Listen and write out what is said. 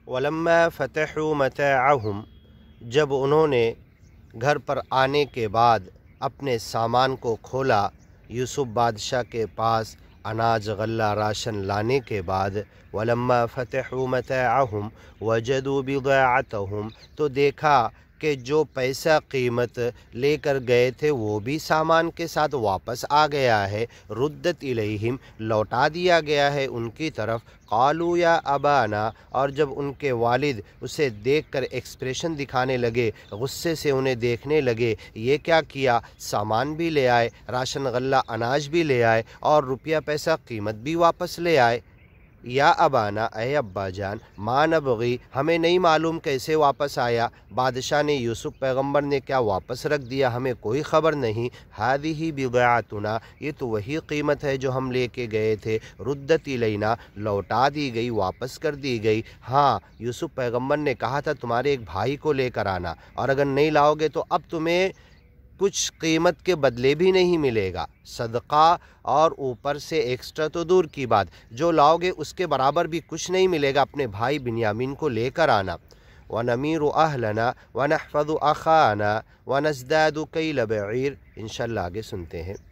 ولما فتحوا متاعهم، جب انہوں نے گھر پر آنے کے بعد اپنے سامان کو کھولا، یوسف بادشاہ کے پاس اناج غلہ راشن لانے کے بعد، ولما فتحوا متاعهم وجدوا بضاعتهم، تو دیکھا کہ جو پیسہ قیمت لے کر گئے تھے وہ بھی سامان کے ساتھ واپس آ گیا ہے، ردت الیہم، لوٹا دیا گیا ہے ان کی طرف۔ قالوا یا ابانا، اور جب ان کے والد اسے دیکھ کر ایکسپریشن دکھانے لگے، غصے سے انہیں دیکھنے لگے، یہ کیا کیا، سامان بھی لے آئے، راشن غلہ اناج بھی لے آئے اور روپیہ پیسہ قیمت بھی واپس لے آئے۔ یا ابانا، اے ابا جان، ما نبغی، ہمیں نہیں معلوم کیسے واپس آیا، بادشاہ نے یوسف پیغمبر نے کیا واپس رکھ دیا، ہمیں کوئی خبر نہیں۔ ہذہ بضاعتنا، یہ تو وہی قیمت ہے جو ہم لے کے گئے تھے، ردت الینا، لوٹا دی گئی، واپس کر دی گئی۔ ہاں، یوسف پیغمبر نے کہا تھا تمہارے ایک بھائی کو لے کر آنا، اور اگر نہیں لاؤ گے تو اب تمہیں کچھ قیمت کے بدلے بھی نہیں ملے گا، صدقہ اور اوپر سے ایکسٹرا تو دور کی بات، جو لاؤ گے اس کے برابر بھی کچھ نہیں ملے گا، اپنے بھائی بنیامین کو لے کر آنا۔ وَنَمِيرُ أَهْلَنَا وَنَحْفَظُ أَخَانَا وَنَزْدَادُ كَيْلَ بَعِيرٍ، انشاءاللہ آگے سنتے ہیں۔